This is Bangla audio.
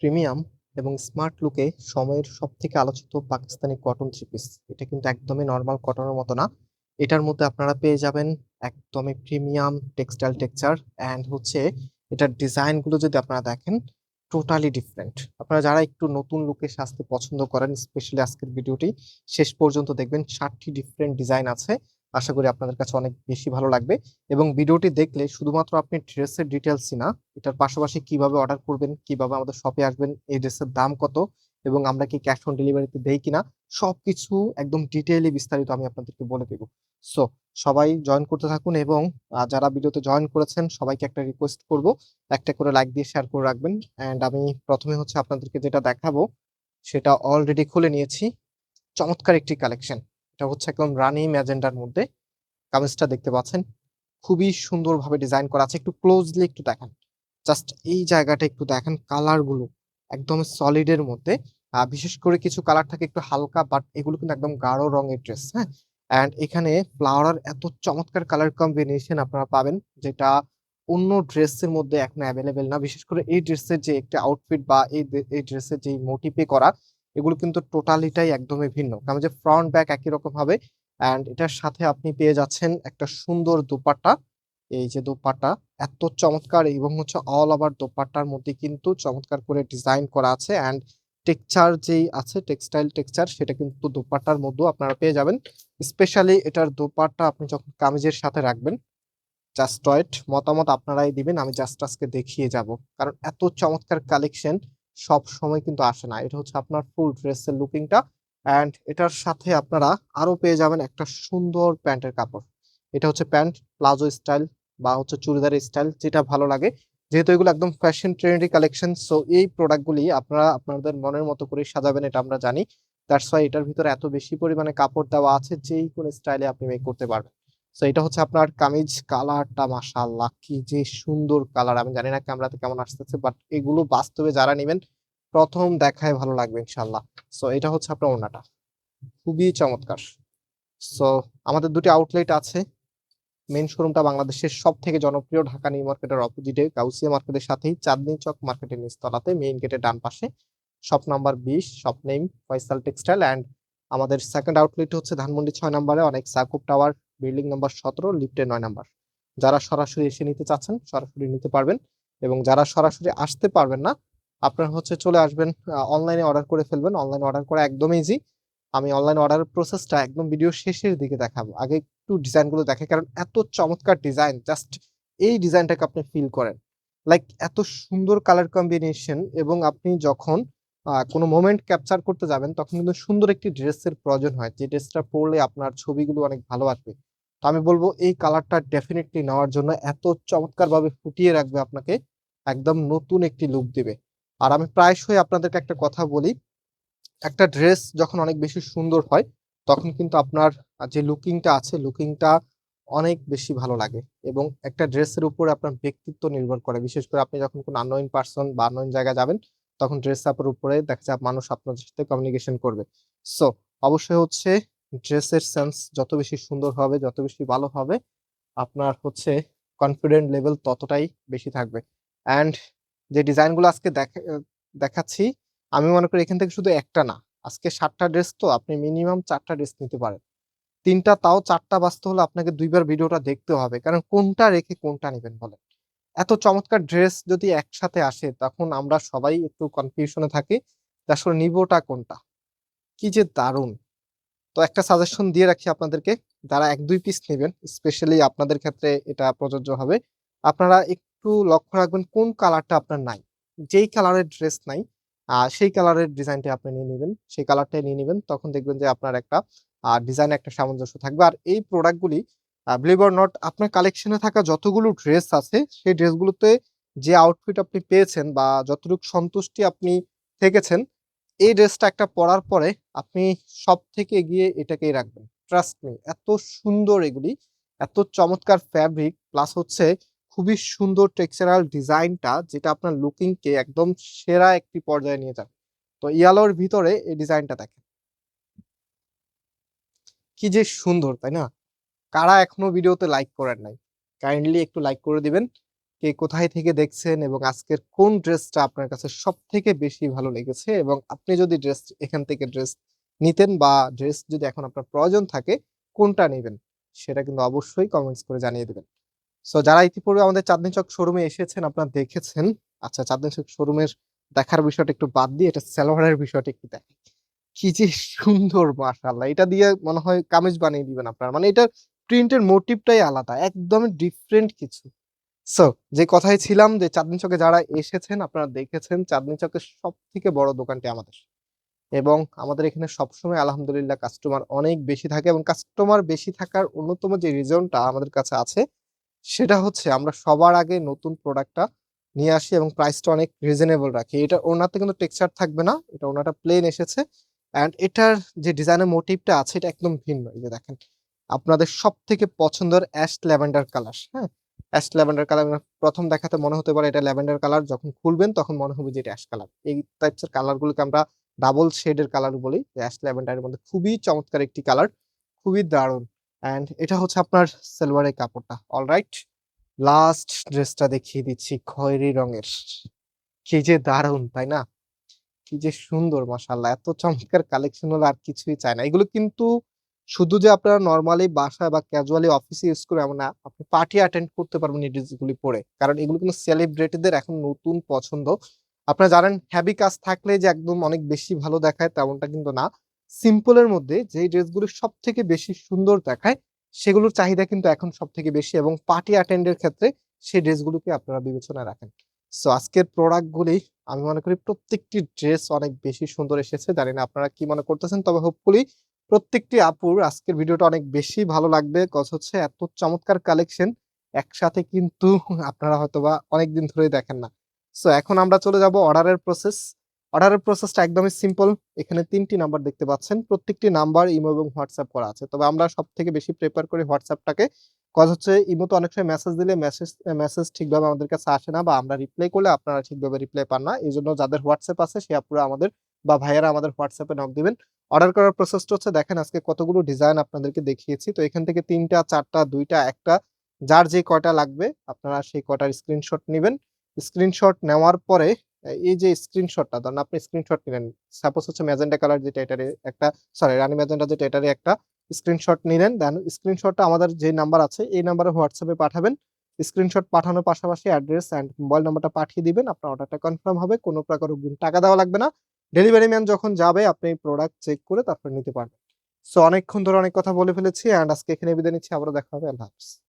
প্রিমিয়াম এবং স্মার্ট লুকে সময়ের সবথেকে আলোচিত পাকিস্তানি কটন থ্রি পিস। এটা কিন্তু একদমই নর্মাল কটনের মতো না। এটার মধ্যে আপনারা পেয়ে যাবেন একদমই প্রিমিয়াম টেক্সটাইল টেক্সচার অ্যান্ড হচ্ছে এটার ডিজাইন গুলো যদি আপনারা দেখেন টোটালি ডিফারেন্ট। আপনারা যারা একটু নতুন লুকে সাজতে পছন্দ করেন স্পেশালি আজকের ভিডিওটি শেষ পর্যন্ত দেখবেন। 7টি ডিফারেন্ট ডিজাইন আছে, আশা করি আপনাদের কাছে অনেক বেশি ভালো লাগবে। এবং ভিডিওটি দেখলে শুধুমাত্র আপনি ড্রেসের ডিটেলসই না, এটার পাশাপাশি কিভাবে অর্ডার করবেন, কিভাবে আমাদের শপে আসবেন, এই ড্রেসের দাম কত এবং আমরা কি ক্যাশ অন ডেলিভারিতে দেই কিনা সবকিছু একদম ডিটেইলি বিস্তারিত আমি আপনাদেরকে বলে দেব। সো সবাই জয়েন করতে থাকুন এবং যারা ভিডিওতে জয়েন করেছেন সবাইকে একটা রিকোয়েস্ট করব, একটা করে লাইক দিয়ে শেয়ার করে রাখবেন। এন্ড আমি প্রথমে হচ্ছে আপনাদেরকে যেটা দেখাবো সেটা অলরেডি খুলে নিয়েছি। চমৎকার একটি কালেকশন। এটা হচ্ছে একদম রানী ম্যাজেন্ডার মধ্যে কামিজটা দেখতে পাচ্ছেন, খুবই সুন্দরভাবে ডিজাইন করা আছে। একটু ক্লোজলি একটু দেখেন, জাস্ট এই জায়গাটা একটু দেখেন, কালার গুলো একদম সলিড এর মধ্যে। বিশেষ করে কিছু কালার থাকে একটু হালকা, বাট এগুলো কিন্তু একদম গাঢ় রঙের ড্রেস। হ্যাঁ, এন্ড এখানে ফ্লাওয়ার এত চমৎকার কালার কম্বিনেশন আপনারা পাবেন যেটা অন্য ড্রেসের মধ্যে এখন অ্যাভেলেবেল না। বিশেষ করে এই ড্রেসের যে একটা আউটফিট বা এই ড্রেসের যে মোটিভে করা, এগুলো কিন্তু টোটালিটাই একদমই ভিন্ন। কারণ যে ফ্রন্ট ব্যাক একই রকম হবে অ্যান্ড এটার সাথে আপনি পেয়ে যাচ্ছেন একটা সুন্দর দোপাট্টা। এই যে দোপাট্টা এত চমৎকার এবং হচ্ছে অল ওভার দোপাট্টার মধ্যে কিন্তু চমৎকার করে ডিজাইন করা আছে অ্যান্ড টেক্সচার যেই আছে টেক্সটাইল টেক্সচার সেটা কিন্তু দোপাট্টার মধ্যেও আপনারা পেয়ে যাবেন। স্পেশালি এটার দোপাট্টা আপনি যখন কামিজের সাথে রাখবেন, জাস্ট ওয়েট, মতামত আপনারাই দিবেন, আমি জাস্ট আজকে দেখিয়ে যাব। কারণ এত চমৎকার কালেকশন সব সময় কিন্তু আসে না। এটা হচ্ছে আপনার ফুল ড্রেসের লুকিংটা এন্ড এটার সাথে আপনারা আরো পেয়ে যাবেন একটা সুন্দর প্যান্টের কাপড়। এটা হচ্ছে প্যান্ট, প্লাজো স্টাইল বা হচ্ছে চুড়িদারের স্টাইল, যেটা ভালো লাগে। যেহেতু এগুলো একদম ফ্যাশন ট্রেন্ডি কালেকশন, সো এই প্রোডাক্টগুলি আপনারা আপনাদের মনের মতো করে সাজাবেন, এটা আমরা জানি। দ্যাটস ওয়াই এটার ভিতরে এত বেশি পরিমাণে কাপড় দেওয়া আছে, যেই কোনো স্টাইলে আপনি মেক করতে পারবেন। সো এটা হচ্ছে আপনার কামিজ। কালারটা মাশাআল্লাহ কি যে সুন্দর কালার, আমি জানি না ক্যামেরাতে কেমন আসতেছে, বাট এগুলো বাস্তবে যারা নেবেন প্রথম দেখায় ভালো লাগবে ইনশাআল্লাহ। সো এটা হচ্ছে আপনার ওড়নাটা, খুবই চমৎকার। সো আমাদের দুটি আউটলেট আছে। মেইন শোরুমটা বাংলাদেশের সব থেকে জনপ্রিয় ঢাকা নিউ মার্কেটের অপোজিটে গাউসিয়া মার্কেটের সাথেই চাঁদনী চক মার্কেটের নিচতলাতে মেইন গেটের ডান পাশে, shop number 20, shop name Faisal textile. And আমাদের সেকেন্ড আউটলেট হচ্ছে ধানমন্ডি 6 নম্বরে অনেক সাকুব টাওয়ার, বিল্ডিং নাম্বার 17, লিফটের 9 নম্বর। যারা সরাসরি এসে নিতে চাচ্ছেন সরাসরি নিতে পারবেন এবং যারা সরাসরি আসতে পারবেন না আপনারা হচ্ছে চলে আসবেন, অনলাইনে অর্ডার করে ফেলবেন। অনলাইনে অর্ডার করা একদম ইজি। আমি অনলাইন অর্ডার প্রসেসটা একদম ভিডিও শেষের দিকে দেখাবো, আগে একটু ডিজাইন গুলো দেখে, কারণ এত চমৎকার ডিজাইন, জাস্ট এই ডিজাইনটাকে আপনি ফিল করেন। লাইক এত সুন্দর কালার কম্বিনেশন এবং আপনি যখন কোনো মোমেন্ট ক্যাপচার করতে যাবেন তখন কিন্তু সুন্দর একটি ড্রেসের প্রয়োজন হয়, যে ড্রেসটা পরলে আপনার ছবিগুলো অনেক ভালো আসবে। তো আমি বলবো এই কালারটা ডেফিনেটলি নেওয়ার জন্য, এত চমৎকার ভাবে ফুটিয়ে রাখবে আপনাকে, একদম নতুন একটি লুক দিবে। আর আমি প্রায়শই আপনাদেরকে একটা কথা বলি, একটা ড্রেস যখন অনেক বেশি সুন্দর হয় তখন কিন্তু আপনার যে লুকিংটা আছে লুকিংটা অনেক বেশি ভালো লাগে এবং একটা ড্রেসের উপরে আপনার ব্যক্তিত্ব নির্ভর করে। বিশেষ করে আপনি যখন কোনো আননোয়িং পারসন বা আননোয়িং জায়গায় যাবেন তখন ড্রেস আপের উপরে দেখা যায় মানুষ আপনার সাথে কমিউনিকেশন করবে। সো অবশ্যই হচ্ছে ড্রেসের সেন্স যত বেশি সুন্দর হবে, যত বেশি ভালো হবে, আপনার হচ্ছে কনফিডেন্ট লেভেল ততটাই বেশি থাকবে। অ্যান্ড যে ডিজাইনগুলো আজকে দেখাচ্ছি, আমি মনে করি এখান থেকে শুধু একটা না, আজকে 7টা ড্রেস, তো আপনি মিনিমাম 4টা ড্রেস নিতে পারেন। 3টা, তাও 4টা বাঁচতে হলে আপনাকে 2বার ভিডিওটা দেখতে হবে, কারণ কোনটা রেখে কোনটা নেবেন বলেন। এত চমৎকার ড্রেস যদি একসাথে আসে তখন আমরা সবাই একটু কনফিউশনে থাকি যে আসলে নিবোটা কোনটা। কি যে দারুণ। তো একটা সাজেশন দিয়ে রাখি আপনাদেরকে, যারা 1-2 পিস নেবেন স্পেশালি আপনাদের ক্ষেত্রে এটা প্রযোজ্য হবে। আপনারা একটু লক্ষ্য রাখবেন কোন কালারটা আপনার নাই, যেই কালারের ড্রেস নাই সেই কালারের ডিজাইনটা আপনি নিয়ে নেবেন, সেই কালারটাই নিয়ে নেবেন। তখন দেখবেন যে আপনার একটা ডিজাইন একটা সামঞ্জস্য থাকবে। আর এই প্রোডাক্টগুলি বিলিভ অর নট, আপনার কালেকশনে থাকা যতগুলো ড্রেস আছে সেই ড্রেসগুলোতে যে আউটফিট আপনি পেয়েছেন বা যতটুকু সন্তুষ্টি আপনি থেকেছেন, এই ড্রেসটা একটা পরার পরে আপনি সবথেকে এগিয়ে এটাকেই রাখবেন। ট্রাস্ট মি, এত সুন্দর এগুলি, এত চমৎকার ফ্যাব্রিক প্লাস হচ্ছে খুবই সুন্দর টেক্সচারাল ডিজাইনটা, যেটা আপনার লুকিং কে একদম সেরা একটি পর্যায়ে নিয়ে যাবে। তো ইয়েলোর ভিতরে এই ডিজাইনটা দেখেন কি যে সুন্দর, তাই না? কারা এখনো ভিডিওতে লাইক করেন নাই, কাইন্ডলি একটু লাইক করে দিবেন। কে কোথায় থেকে দেখছেন এবং আজকের কোন ড্রেসটা আপনার কাছে সবথেকে বেশি ভালো লেগেছে এবং আপনি যদি এখান থেকে ড্রেস নিতেন বা ড্রেস যদি এখন আপনার প্রয়োজন থাকে কোনটা নিবেন? সেটা কিন্তু অবশ্যই কমেন্টস করে জানিয়ে দিবেন। সো যারা ইতিপূর্বে আমাদের চাঁদনী চক শোরুমে এসেছেন আপনারা দেখেছেন। আচ্ছা, চাঁদনী চক শোরুমের দেখার বিষয়টা একটু বাদ দিয়ে এটা সালোয়ারের বিষয়টা একটু দেখাই। কি যে সুন্দর মাশাআল্লাহ! এটা দিয়ে মনে হয় কামিজ বানিয়ে দিবেন আপনারা। মানে এটার প্রিন্টের মোটিভটাই আলাদা। একদমই ডিফারেন্ট কিছু। সো যে কথায় ছিলাম যে চাঁদনী চকে যারা এসেছেন আপনারা দেখেছেন চাঁদনী চকের সবথেকে বড় দোকানটি আমাদের। এবং আমাদের এখানে সবসময় আলহামদুলিল্লাহ কাস্টমার অনেক বেশি থাকে এবং কাস্টমার বেশি থাকার অন্যতম যে রিজনটা আমাদের কাছে আছে সেটা হচ্ছে আমরা সবার আগে নতুন প্রোডাক্টটা নিয়ে আসি এবং প্রাইসটা অনেক রিজনেবল রাখি। এটা ওড়নাতে কিন্তু টেক্সচার থাকবে না। এটা ওড়নাটা প্লেন এসেছে। অ্যান্ড এটার যে ডিজাইনের মোটিভটা আছে এটা একদম ভিন্ন। এই যে দেখেন, আপনাদের সবথেকে পছন্দের অ্যাশ ল্যাভেন্ডার কালার, হ্যাঁ? অ্যাশ ল্যাভেন্ডার কালার ১ম দেখাতে মনে হতে পারে এটা ল্যাভেন্ডার কালার। যখন খুলবেন তখন মনে হবে যে এটা অ্যাশ কালার। এই টাইপস এর কালারগুলোকে আমরা ডাবল শেডের কালার বলি। যে অ্যাশ ল্যাভেন্ডার এর মধ্যে খুবই চমৎকার একটি কালার। খুবই দারুণ। অ্যান্ড এটা হচ্ছে আপনার সালোয়ারের কাপড়টা। অলরাইট? লাস্ট ড্রেসটা দেখিয়ে দিচ্ছি খয়েরি রঙের। কি যে দারুণ, তাই না? কি যে সুন্দর মাশাআল্লাহ! এত চমৎকার কালেকশন হলে আর কিছুই চাই না। এগুলো কিন্তু শুধু যে আপনারা নরমালি বাসায় বা ক্যাজুয়ালি অফিসে ইউজ করবেন এমন না। আপনি পার্টি অ্যাটেন্ড করতে পারবেন এই ড্রেসগুলি পরে। কারণ এগুলো কিন্তু সেলিব্রিটিদের এখন নতুন পছন্দ। আপনারা জানেন হেভি কাজ থাকলে যে একদম অনেক বেশি ভালো দেখায় তেমনটা কিন্তু না। সিম্পল এর মধ্যে যেই ড্রেসগুলো সবথেকে বেশি সুন্দর দেখায় সেগুলোর চাহিদা কিন্তু এখন সবথেকে বেশি এবং পার্টি অ্যাটেন্ড এর ক্ষেত্রে সেই ড্রেসগুলোকে আপনারা বিবেচনায় রাখেন। সো আজকের প্রোডাক্ট গুলি আমি মনে করি প্রত্যেকটি ড্রেস অনেক বেশি সুন্দর এসেছে। জানি না আপনারা কি মনে করতেছেন? তবে হোপফুলি প্রত্যেকটি আপুর আজকের ভিডিওটা অনেক বেশি ভালো লাগবে। কজ হচ্ছে এত চমৎকার কালেকশন একসাথে কিন্তু আপনারা হয়তোবা অনেকদিন ধরেই দেখেন না। সো এখন আমরা চলে যাব অর্ডারের প্রসেস। অর্ডারের প্রসেসটা একদমই সিম্পল। এখানে ৩ টি নাম্বার দেখতে পাচ্ছেন। প্রত্যেকটি নাম্বার ইমো এবং হোয়াটসঅ্যাপ করা আছে। তবে আমরা সবথেকে বেশি প্রেফার করি হোয়াটসঅ্যাপটাকে। কজ হচ্ছে ইমোতে অনেক সময় মেসেজ দিলে মেসেজ ঠিকভাবে আমাদের কাছে আসে না বা আমরা রিপ্লাই করলে আপনারা ঠিকভাবে রিপ্লাই পান না। এজন্য যাদের হোয়াটসঅ্যাপ আছে সে আপুরা আমাদের বা ভাইয়েরা আমাদের হোয়াটসঅ্যাপে নক দিবেন। অর্ডার করার প্রসেসটা হচ্ছে দেখেন আজকে কতগুলো ডিজাইন আপনাদেরকে দেখিয়েছি। তো এখান থেকে ৩ টা, ৪ টা, ২ টা, ১ টা যার যে কয়টা লাগবে আপনারা সেই কয়টার স্ক্রিনশট নিবেন। স্ক্রিনশট নেওয়ার পরে এই যে স্ক্রিনশটটা ধরেন আপনি স্ক্রিনশট নিলেন। সাপোজ হচ্ছে ম্যাজেন্টা কালার যেটা এটারে একটা সরি রানী ম্যাজেন্টা যেটা এটারে একটা স্ক্রিনশট নিলেন। দেন স্ক্রিনশটটা আমাদের যে নাম্বার আছে এই নাম্বারে হোয়াটসঅ্যাপে পাঠাবেন। স্ক্রিনশট পাঠানোর পাশাপাশি অ্যাড্রেস অ্যান্ড মোবাইল নাম্বারটা পাঠিয়ে দিবেন। আপনার অর্ডারটা কনফার্ম হবে। কোন প্রকার অগ্রিম টাকা দেওয়া লাগবে না। ডেলিভারি ম্যান যখন যাবে আপনি প্রোডাক্ট চেক করে তারপর নিতে পারবেন। সো অনেকক্ষণ ধরে অনেক কথা বলে ফেলেছি অ্যান্ড আজকে এখানে বিদায় নিচ্ছি। আবারও দেখা হবে। আল্লাহ হাফেজ।